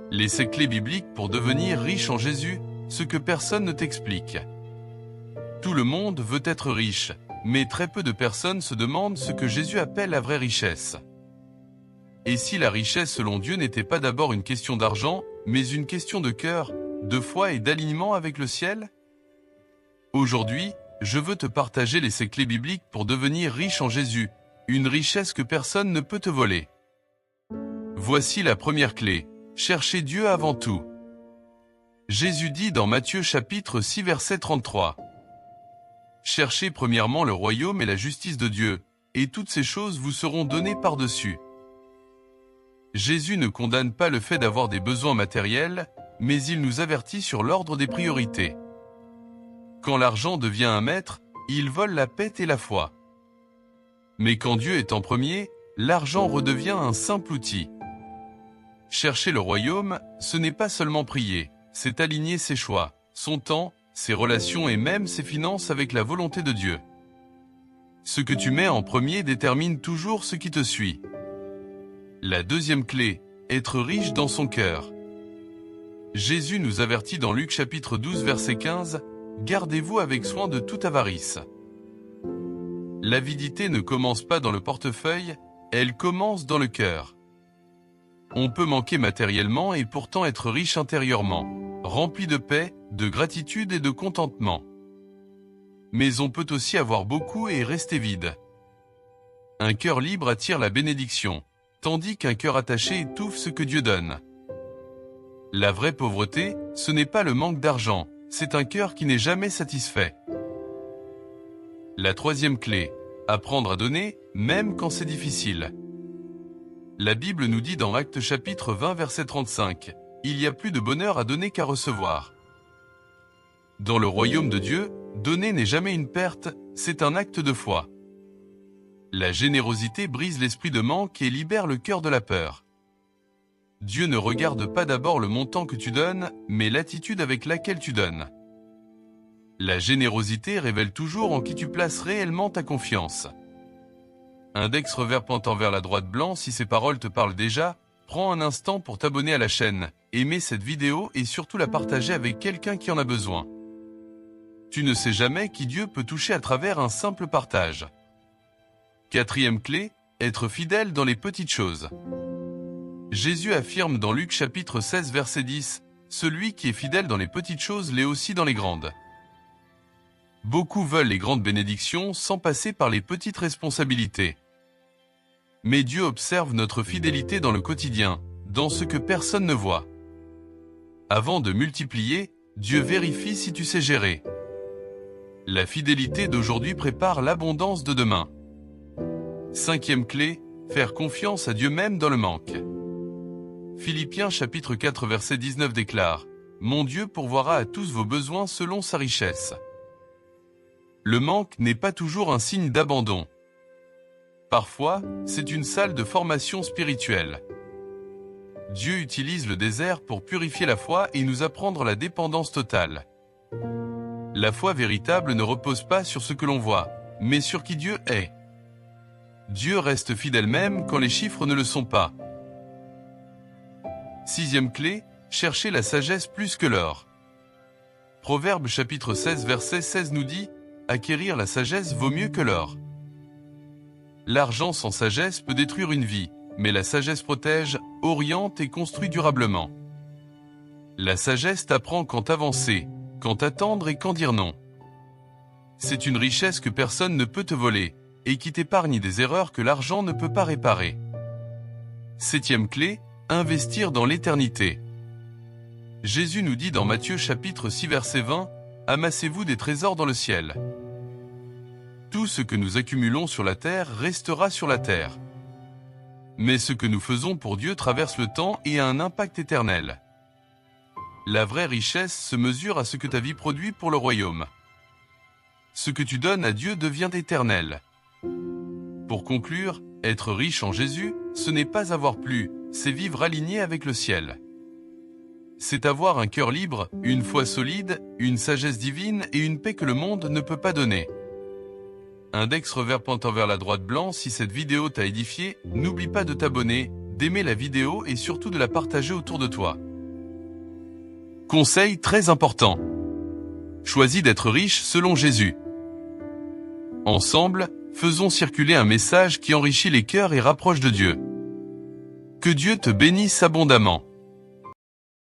Les 7 clés bibliques pour devenir riche en Jésus, ce que personne ne t'explique. Tout le monde veut être riche, mais très peu de personnes se demandent ce que Jésus appelle la vraie richesse. Et si la richesse selon Dieu n'était pas d'abord une question d'argent, mais une question de cœur, de foi et d'alignement avec le ciel? Aujourd'hui, je veux te partager les 7 clés bibliques pour devenir riche en Jésus, une richesse que personne ne peut te voler. Voici la première clé. Cherchez Dieu avant tout. Jésus dit dans Matthieu chapitre 6 verset 33. Cherchez premièrement le royaume et la justice de Dieu, et toutes ces choses vous seront données par-dessus. Jésus ne condamne pas le fait d'avoir des besoins matériels, mais il nous avertit sur l'ordre des priorités. Quand l'argent devient un maître, il vole la paix et la foi. Mais quand Dieu est en premier, l'argent redevient un simple outil. Chercher le royaume, ce n'est pas seulement prier, c'est aligner ses choix, son temps, ses relations et même ses finances avec la volonté de Dieu. Ce que tu mets en premier détermine toujours ce qui te suit. La deuxième clé, être riche dans son cœur. Jésus nous avertit dans Luc chapitre 12 verset 15, « Gardez-vous avec soin de toute avarice ». L'avidité ne commence pas dans le portefeuille, elle commence dans le cœur. On peut manquer matériellement et pourtant être riche intérieurement, rempli de paix, de gratitude et de contentement. Mais on peut aussi avoir beaucoup et rester vide. Un cœur libre attire la bénédiction, tandis qu'un cœur attaché étouffe ce que Dieu donne. La vraie pauvreté, ce n'est pas le manque d'argent, c'est un cœur qui n'est jamais satisfait. La troisième clé, apprendre à donner, même quand c'est difficile. La Bible nous dit dans Actes chapitre 20 verset 35, « Il y a plus de bonheur à donner qu'à recevoir ». Dans le royaume de Dieu, donner n'est jamais une perte, c'est un acte de foi. La générosité brise l'esprit de manque et libère le cœur de la peur. Dieu ne regarde pas d'abord le montant que tu donnes, mais l'attitude avec laquelle tu donnes. La générosité révèle toujours en qui tu places réellement ta confiance. Index revers pointant vers la droite blanc, si ces paroles te parlent déjà, prends un instant pour t'abonner à la chaîne, aimer cette vidéo et surtout la partager avec quelqu'un qui en a besoin. Tu ne sais jamais qui Dieu peut toucher à travers un simple partage. Quatrième clé, être fidèle dans les petites choses. Jésus affirme dans Luc chapitre 16 verset 10, « Celui qui est fidèle dans les petites choses l'est aussi dans les grandes ». Beaucoup veulent les grandes bénédictions sans passer par les petites responsabilités. Mais Dieu observe notre fidélité dans le quotidien, dans ce que personne ne voit. Avant de multiplier, Dieu vérifie si tu sais gérer. La fidélité d'aujourd'hui prépare l'abondance de demain. Cinquième clé, faire confiance à Dieu même dans le manque. Philippiens chapitre 4 verset 19 déclare, « Mon Dieu pourvoira à tous vos besoins selon sa richesse ». Le manque n'est pas toujours un signe d'abandon. Parfois, c'est une salle de formation spirituelle. Dieu utilise le désert pour purifier la foi et nous apprendre la dépendance totale. La foi véritable ne repose pas sur ce que l'on voit, mais sur qui Dieu est. Dieu reste fidèle même quand les chiffres ne le sont pas. Sixième clé, chercher la sagesse plus que l'or. Proverbe chapitre 16 verset 16 nous dit « Acquérir la sagesse vaut mieux que l'or ». L'argent sans sagesse peut détruire une vie, mais la sagesse protège, oriente et construit durablement. La sagesse t'apprend quand avancer, quand attendre et quand dire non. C'est une richesse que personne ne peut te voler, et qui t'épargne des erreurs que l'argent ne peut pas réparer. Septième clé, investir dans l'éternité. Jésus nous dit dans Matthieu chapitre 6 verset 20, « Amassez-vous des trésors dans le ciel ». Tout ce que nous accumulons sur la terre restera sur la terre. Mais ce que nous faisons pour Dieu traverse le temps et a un impact éternel. La vraie richesse se mesure à ce que ta vie produit pour le royaume. Ce que tu donnes à Dieu devient éternel. Pour conclure, être riche en Jésus, ce n'est pas avoir plus, c'est vivre aligné avec le ciel. C'est avoir un cœur libre, une foi solide, une sagesse divine et une paix que le monde ne peut pas donner. Index revers pointant vers la droite blanc, si cette vidéo t'a édifié, n'oublie pas de t'abonner, d'aimer la vidéo et surtout de la partager autour de toi. Conseil très important. Choisis d'être riche selon Jésus. Ensemble, faisons circuler un message qui enrichit les cœurs et rapproche de Dieu. Que Dieu te bénisse abondamment.